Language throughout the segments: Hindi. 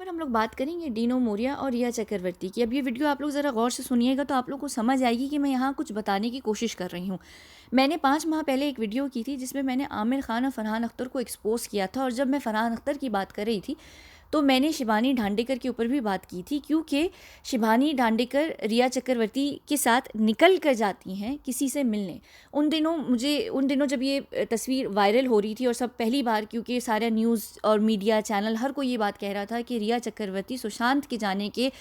पर हम लोग बात करेंगे डीनो मोरिया और रिया चक्रवर्ती की। अब ये वीडियो आप लोग ज़रा गौर से सुनिएगा तो आप लोग को समझ आएगी कि मैं यहाँ कुछ बताने की कोशिश कर रही हूँ। मैंने 5 माह पहले एक वीडियो की थी जिसमें मैंने आमिर खान और फरहान अख्तर को एक्सपोज़ किया था, और जब मैं फरहान अख्तर की बात कर रही थी तो मैंने शिबानी ढांडेकर के ऊपर भी बात की थी, क्योंकि शिबानी ढांडेकर रिया चक्रवर्ती के साथ निकल कर जाती हैं किसी से मिलने। उन दिनों जब ये तस्वीर वायरल हो रही थी और सब पहली बार, क्योंकि सारा न्यूज़ और मीडिया चैनल हर कोई ये बात कह रहा था कि रिया चक्रवर्ती सुशांत के जाने के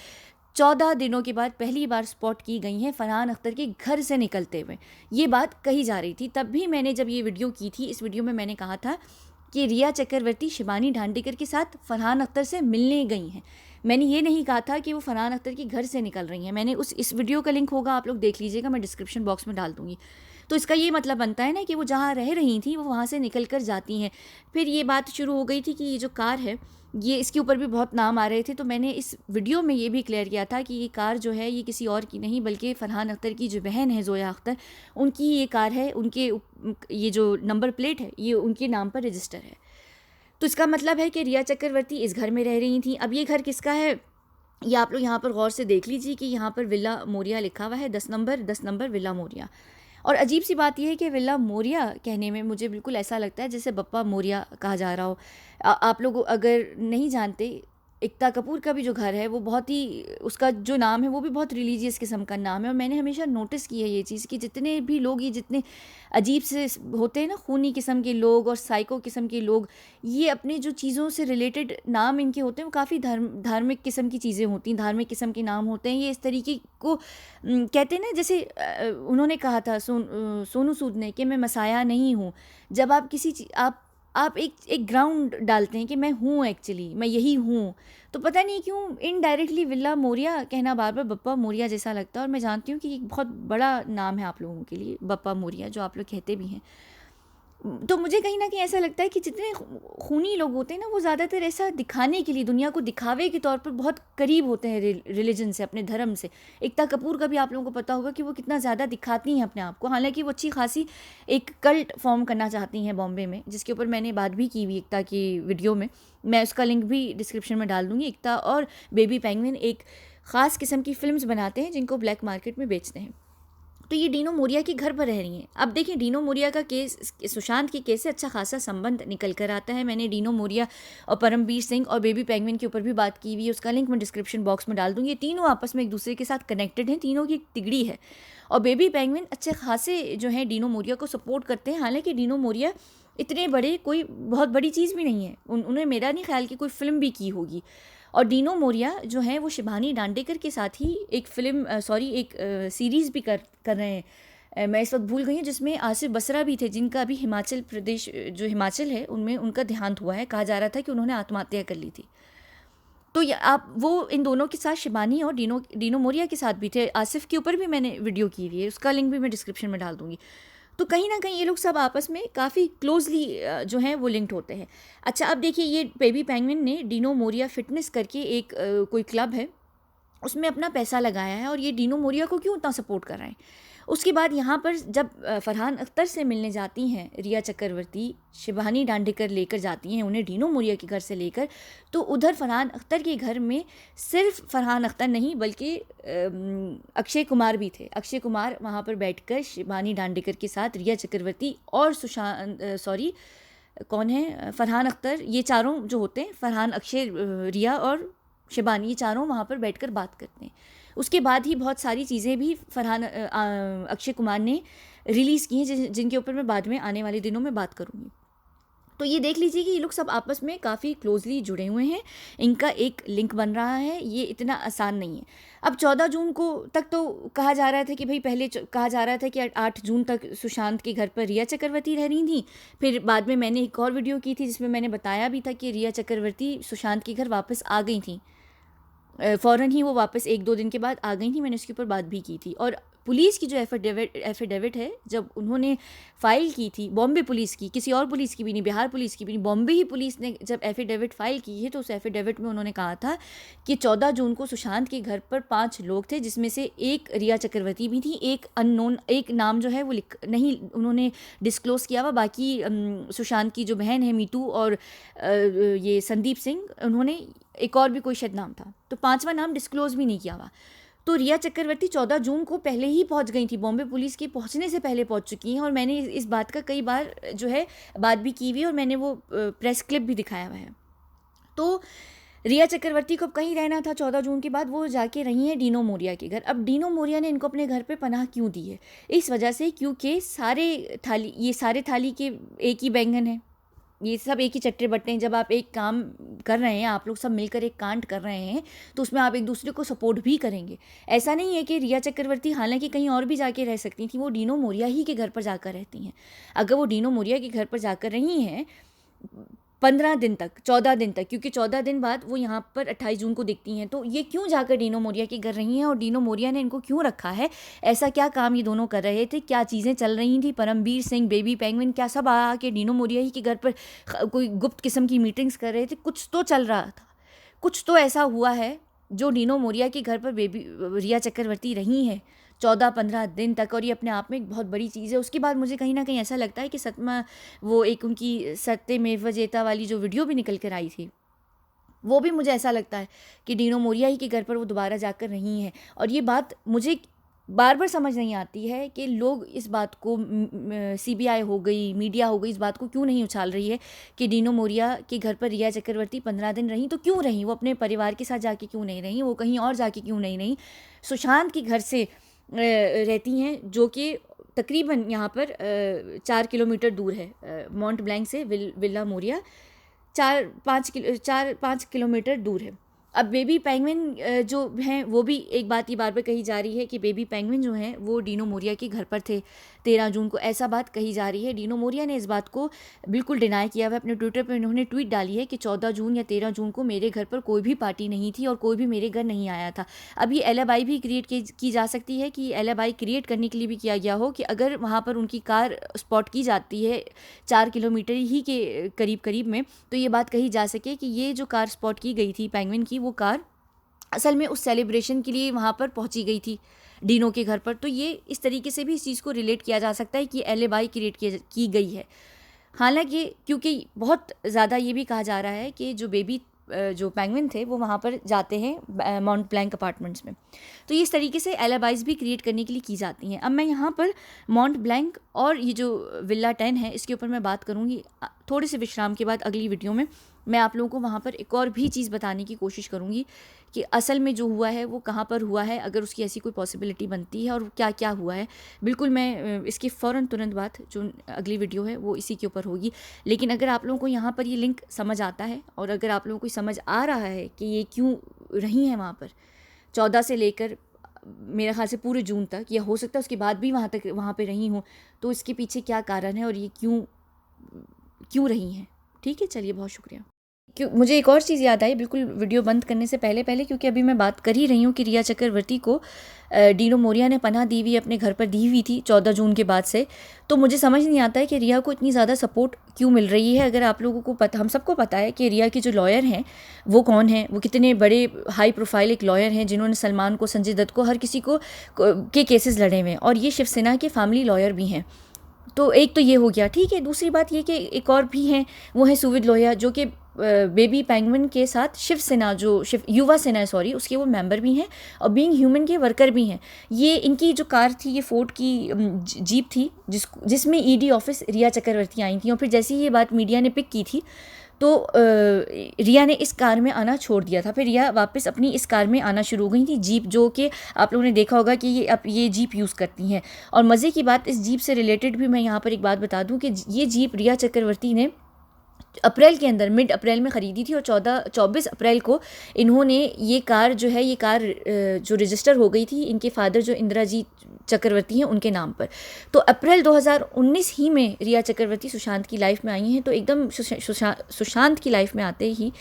14 दिनों के बाद पहली बार स्पॉट की गई हैं फरहान अख्तर के घर से निकलते हुए, ये बात कही जा रही थी। तब भी मैंने जब ये वीडियो की थी, इस वीडियो में मैंने कहा था कि रिया चक्रवर्ती शिबानी ढांडेकर के साथ फरहान अख्तर से मिलने गई हैं। मैंने ये नहीं कहा था कि वो फरहान अख्तर के घर से निकल रही हैं। मैंने इस वीडियो का लिंक होगा, आप लोग देख लीजिएगा, मैं डिस्क्रिप्शन बॉक्स में डाल दूँगी। तो इसका ये मतलब बनता है ना कि वो जहाँ रह रही थी वो वहाँ से निकल कर जाती हैं। फिर ये बात शुरू हो गई थी कि ये जो कार है, ये इसके ऊपर भी बहुत नाम आ रहे थे, तो मैंने इस वीडियो में ये भी क्लियर किया था कि ये कार जो है ये किसी और की नहीं बल्कि फरहान अख्तर की जो बहन है ज़ोया अख्तर, उनकी ये कार है। ये जो नंबर प्लेट है ये उनके नाम पर रजिस्टर है। तो इसका मतलब है कि रिया चक्रवर्ती इस घर में रह रही थी। अब ये घर किसका है, ये आप लोग यहाँ पर गौर से देख लीजिए कि यहाँ पर विला मोरिया लिखा हुआ है, 10 नंबर विला मोरिया। और अजीब सी बात यह है कि विला मोरिया कहने में मुझे बिल्कुल ऐसा लगता है जैसे बप्पा मोरिया कहा जा रहा हो। आप लोग अगर नहीं जानते, एकता कपूर का भी जो घर है वो बहुत ही, उसका जो नाम है वो भी बहुत रिलीजियस किस्म का नाम है। और मैंने हमेशा नोटिस की है ये चीज़ कि जितने भी लोग, ये जितने अजीब से होते हैं ना, खूनी किस्म के लोग और साइको किस्म के लोग, ये अपने जो चीज़ों से रिलेटेड नाम इनके होते हैं वो काफ़ी धार्मिक किस्म की चीज़ें होती हैं, धार्मिक किस्म के नाम होते हैं। ये इस तरीके को कहते हैं ना, जैसे उन्होंने कहा था सोनू सूद ने कि मैं मसाया नहीं हूँ। जब आप आप एक ग्राउंड डालते हैं कि मैं हूँ, एक्चुअली मैं यही हूँ, तो पता नहीं क्यों इनडायरेक्टली विला मोरिया कहना बार बार बप्पा मोरिया जैसा लगता है। और मैं जानती हूँ कि एक बहुत बड़ा नाम है आप लोगों के लिए बप्पा मोरिया, जो आप लोग कहते भी हैं। तो मुझे कहीं न कहीं ऐसा लगता है कि जितने खूनी लोग होते हैं ना, वो ज़्यादातर ऐसा दिखाने के लिए, दुनिया को दिखावे के तौर पर बहुत करीब होते हैं रिलीजन से, अपने धर्म से। एकता कपूर का भी आप लोगों को पता होगा कि वो कितना ज़्यादा दिखाती हैं अपने आप को, हालांकि वो अच्छी खासी एक कल्ट फॉर्म करना चाहती हैं बॉम्बे में, जिसके ऊपर मैंने बात भी की हुई एकता की वीडियो में। मैं उसका लिंक भी डिस्क्रिप्शन में डाल दूँगी। एकता और बेबी पेंगुइन एक ख़ास किस्म की फ़िल्म्स बनाते हैं जिनको ब्लैक मार्केट में बेचते हैं। तो ये डीनो मोरिया के घर पर रह रही हैं। अब देखिए, डीनो मोरिया का केस सुशांत के केस से अच्छा खासा संबंध निकल कर आता है। मैंने डीनो मोरिया और परमबीर सिंह और बेबी पेंगुइन के ऊपर भी बात की हुई है, उसका लिंक मैं डिस्क्रिप्शन बॉक्स में डाल दूँगी। ये तीनों आपस में एक दूसरे के साथ कनेक्टेड हैं, तीनों की एक तिगड़ी है। और बेबी पेंगुइन अच्छे खासे जो है डीनो मोरिया को सपोर्ट करते हैं, हालांकि डीनो मोरिया इतने बड़े कोई बहुत बड़ी चीज़ भी नहीं है। उन्हें मेरा नहीं ख्याल कि कोई फ़िल्म भी की होगी। और डीनो मोरिया जो है वो शिबानी ढांडेकर के साथ ही एक सीरीज़ भी कर रहे हैं। मैं इस वक्त भूल गई हूँ, जिसमें आसिफ बसरा भी थे, जिनका अभी हिमाचल प्रदेश, जो हिमाचल है उनमें उनका देहांत हुआ है। कहा जा रहा था कि उन्होंने आत्महत्या कर ली थी। तो आप वो इन दोनों के साथ, शिबानी और डीनो मोरिया के साथ भी थे। आसिफ के ऊपर भी मैंने वीडियो की हुई है, उसका लिंक भी मैं डिस्क्रिप्शन में डाल दूँगी। तो कहीं ना कहीं ये लोग सब आपस में काफ़ी क्लोजली जो हैं वो लिंक्ड होते हैं। अच्छा, अब देखिए, ये बेबी पेंगुइन ने डीनो मोरिया फिटनेस करके एक कोई क्लब है, उसमें अपना पैसा लगाया है, और ये डीनो मोरिया को क्यों इतना सपोर्ट कर रहे हैं। उसके बाद यहाँ पर जब फरहान अख्तर से मिलने जाती हैं रिया चक्रवर्ती, शिबानी ढांडेकर लेकर जाती हैं उन्हें डीनो मोरिया के घर से लेकर, तो उधर फरहान अख्तर के घर में सिर्फ फरहान अख्तर नहीं बल्कि अक्षय कुमार भी थे। अक्षय कुमार वहाँ पर बैठकर शिबानी ढांडेकर के साथ रिया चक्रवर्ती और कौन है, फरहान अख्तर, ये चारों जो होते हैं, फरहान, अक्षय, रिया और शिबानी, ये चारों वहाँ पर बैठकर बात करते हैं। उसके बाद ही बहुत सारी चीज़ें भी अक्षय कुमार ने रिलीज़ की हैं, जिनके ऊपर मैं बाद में आने वाले दिनों में बात करूँगी। तो ये देख लीजिए कि ये लोग सब आपस में काफ़ी क्लोजली जुड़े हुए हैं, इनका एक लिंक बन रहा है। ये इतना आसान नहीं है। अब 14 जून को तक तो कहा जा रहा था कि भाई, पहले कहा जा रहा था कि 8 जून तक सुशांत के घर पर रिया चक्रवर्ती रह रही थी। फिर बाद में मैंने एक और वीडियो की थी जिसमें मैंने बताया भी था कि रिया चक्रवर्ती सुशांत के घर वापस आ गई थी, फ़ौरन ही वो वापस 1-2 दिन के बाद आ गई थी। मैंने उसके ऊपर बात भी की थी। और पुलिस की जो एफिडेविट है, जब उन्होंने फ़ाइल की थी, बॉम्बे पुलिस की, किसी और पुलिस की भी नहीं, बिहार पुलिस की भी नहीं, बॉम्बे ही पुलिस ने जब एफिडेविट फ़ाइल की है, तो उस एफिडेविट में उन्होंने कहा था कि 14 जून को सुशांत के घर पर 5 लोग थे, जिसमें से एक रिया चक्रवर्ती भी थी। एक अननोन, एक नाम जो है वो नहीं उन्होंने डिस्क्लोज़ किया हुआ। बाकी सुशांत की जो बहन है मीतू और ये संदीप सिंह, उन्होंने एक और भी कोई शायद नाम था, तो 5वां नाम डिस्क्लोज़ भी नहीं किया हुआ। तो रिया चक्रवर्ती 14 जून को पहले ही पहुंच गई थी, बॉम्बे पुलिस के पहुंचने से पहले पहुंच चुकी हैं, और मैंने इस बात का कई बार जो है बात भी की हुई है, और मैंने वो प्रेस क्लिप भी दिखाया हुआ है। तो रिया चक्रवर्ती को अब कहीं रहना था 14 जून के बाद, वो जाके रही हैं डीनो मोरिया के घर। अब डीनो मोरिया ने इनको अपने घर पे पनाह क्यों दी है? इस वजह से क्योंकि ये सारे थाली के एक ही बैंगन हैं, ये सब एक ही चट्टे बट्टे हैं। जब आप एक काम कर रहे हैं, आप लोग सब मिलकर एक कांड कर रहे हैं, तो उसमें आप एक दूसरे को सपोर्ट भी करेंगे। ऐसा नहीं है कि रिया चक्रवर्ती हालांकि कहीं और भी जाके रह सकती थी, वो डीनो मोरिया ही के घर पर जाकर रहती हैं। अगर वो डीनो मोरिया के घर पर जाकर रही हैं 15 दिन तक, 14 दिन तक, क्योंकि 14 दिन बाद वो यहाँ पर 28 जून को दिखती हैं, तो ये क्यों जाकर डीनो मोरिया के घर रही हैं, और डीनो मोरिया ने इनको क्यों रखा है? ऐसा क्या काम ये दोनों कर रहे थे? क्या चीज़ें चल रही थी? परमवीर सिंह, बेबी पेंगुइन, क्या सब आके डीनो मोरिया ही के घर पर कोई गुप्त किस्म की मीटिंग्स कर रहे थे? कुछ तो चल रहा था, कुछ तो ऐसा हुआ है जो डीनो मोरिया के घर पर रिया चक्रवर्ती रही हैं 14-15 दिन तक, और ये अपने आप में एक बहुत बड़ी चीज़ है। उसके बाद मुझे कहीं ना कहीं ऐसा लगता है कि सतमा, वो एक उनकी सत्यमेव जयते वाली जो वीडियो भी निकल कर आई थी, वो भी मुझे ऐसा लगता है कि डीनो मोरिया ही के घर पर वो दोबारा जाकर रही हैं। और ये बात मुझे बार बार समझ नहीं आती है कि लोग इस बात को, CBI हो गई, मीडिया हो गई, इस बात को क्यों नहीं उछाल रही है कि डीनो मोरिया के घर पर रिया चक्रवर्ती 15 दिन रहीं, तो क्यों रहीं? वो अपने परिवार के साथ जाके क्यों नहीं रहीं? वो कहीं और जाके क्यों नहीं रहीं? सुशांत के घर से रहती हैं, जो कि तकरीबन यहाँ पर 4 किलोमीटर दूर है, माउंट ब्लैंक से विला मोरिया 4-5 किलोमीटर दूर है। अब बेबी पेंगुइन जो हैं, वो भी एक बात ये बार बार कही जा रही है कि बेबी पेंगुइन जो हैं वो डीनो मोरिया के घर पर थे 13 जून को, ऐसा बात कही जा रही है। डीनो मोरिया ने इस बात को बिल्कुल डिनाई किया हुआ है। अपने ट्विटर पर उन्होंने ट्वीट डाली है कि 14 जून या 13 जून को मेरे घर पर कोई भी पार्टी नहीं थी और कोई भी मेरे घर नहीं आया था। अब ये एलिबाई भी क्रिएट की जा सकती है, कि एलिबाई क्रिएट करने के लिए भी किया गया हो कि अगर वहाँ पर उनकी कार स्पॉट की जाती है 4 किलोमीटर ही के करीब में, तो ये बात कही जा सके कि ये जो कार स्पॉट की गई थी पेंगुइन की, वो कार असल में उस सेलिब्रेशन के लिए वहाँ पर पहुँची गई थी डीनो के घर पर। तो ये इस तरीके से भी इस चीज़ को रिलेट किया जा सकता है कि एलिबाई क्रिएट की गई है। हालांकि क्योंकि बहुत ज़्यादा ये भी कहा जा रहा है कि जो पेंगुइन थे वो वहाँ पर जाते हैं माउंट ब्लैंक अपार्टमेंट्स में, तो ये इस तरीके से एलिबाइज भी क्रिएट करने के लिए की जाती हैं। अब मैं यहाँ पर माउंट ब्लैंक और ये जो विला 10 है, इसके ऊपर मैं बात करूँगी थोड़े से विश्राम के बाद। अगली वीडियो में मैं आप लोगों को वहाँ पर एक और भी चीज़ बताने की कोशिश करूँगी कि असल में जो हुआ है वो कहाँ पर हुआ है, अगर उसकी ऐसी कोई पॉसिबिलिटी बनती है, और क्या क्या हुआ है। बिल्कुल मैं इसके फ़ौरन तुरंत बाद जो अगली वीडियो है वो इसी के ऊपर होगी। लेकिन अगर आप लोगों को यहाँ पर ये लिंक समझ आता है, और अगर आप लोगों को समझ आ रहा है कि ये क्यों रही हैं वहाँ पर 14 से लेकर मेरे ख्याल से पूरे जून तक, या हो सकता है उसके बाद भी वहाँ पे रही हूँ, तो इसके पीछे क्या कारण है और ये क्यों रही हैं। ठीक है, चलिए, बहुत शुक्रिया। मुझे एक और चीज़ याद आई बिल्कुल वीडियो बंद करने से पहले क्योंकि अभी मैं बात कर ही रही हूँ कि रिया चक्रवर्ती को डीनो मोरिया ने पनाह दी हुई अपने घर पर दी हुई थी 14 जून के बाद से, तो मुझे समझ नहीं आता है कि रिया को इतनी ज़्यादा सपोर्ट क्यों मिल रही है। अगर आप लोगों को पता, हम सबको पता है कि रिया के जो लॉयर हैं वो कौन हैं, वो कितने बड़े हाई प्रोफाइल एक लॉयर हैं जिन्होंने सलमान को, संजय दत्त को, हर किसी को के केसेस लड़े हुए हैं, और ये शिवसेना के फैमिली लॉयर भी हैं। तो एक तो ये हो गया, ठीक है। दूसरी बात ये कि एक और भी हैं, वो है सुविद लोहिया, जो कि बेबी पेंगुइन के साथ युवा सेना उसके वो मेंबर भी हैं, और बीइंग ह्यूमन के वर्कर भी हैं। ये इनकी जो कार थी, ये फोर्ड की जीप थी, जिसमें ईडी ऑफिस रिया चक्रवर्ती आई थी, और फिर जैसे ही ये बात मीडिया ने पिक की थी, तो रिया ने इस कार में आना छोड़ दिया था। फिर रिया वापस अपनी इस कार में आना शुरू हो गई थी, जीप, जो कि आप लोगों ने देखा होगा कि ये जीप यूज़ करती हैं। और मज़े की बात, इस जीप से रिलेटेड भी मैं यहाँ पर एक बात बता दूँ कि ये जीप रिया चक्रवर्ती ने अप्रैल के अंदर, मिड अप्रैल में ख़रीदी थी, और 24 अप्रैल को इन्होंने ये कार जो रजिस्टर हो गई थी इनके फादर जो इंदिराजीत चक्रवर्ती हैं उनके नाम पर। तो अप्रैल 2019 ही में रिया चक्रवर्ती सुशांत की लाइफ में आई हैं। तो एकदम सुशांत की लाइफ में आते ही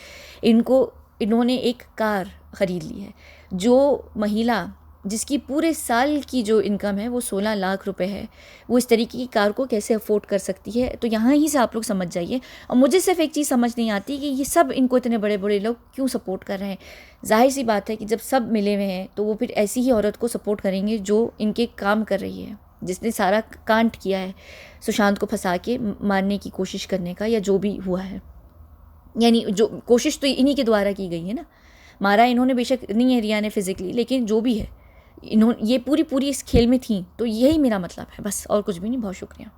इन्होंने एक कार ख़रीद ली है। जो महिला जिसकी पूरे साल की जो इनकम है वो 16 लाख रुपए है, वो इस तरीके की कार को कैसे अफोर्ड कर सकती है? तो यहाँ ही से आप लोग समझ जाइए। और मुझे सिर्फ एक चीज़ समझ नहीं आती कि ये सब इनको इतने बड़े बड़े लोग क्यों सपोर्ट कर रहे हैं। जाहिर सी बात है कि जब सब मिले हुए हैं तो वो फिर ऐसी ही औरत को सपोर्ट करेंगे जो इनके काम कर रही है, जिसने सारा कांड किया है सुशांत को फंसा के मारने की कोशिश करने का, या जो भी हुआ है। यानी जो कोशिश तो इन्हीं के द्वारा की गई है ना। मारा इन्होंने बेशक नहीं है रिया ने फिज़िकली, लेकिन जो भी है ये पूरी इस खेल में थी। तो यही मेरा मतलब है बस, और कुछ भी नहीं। बहुत शुक्रिया।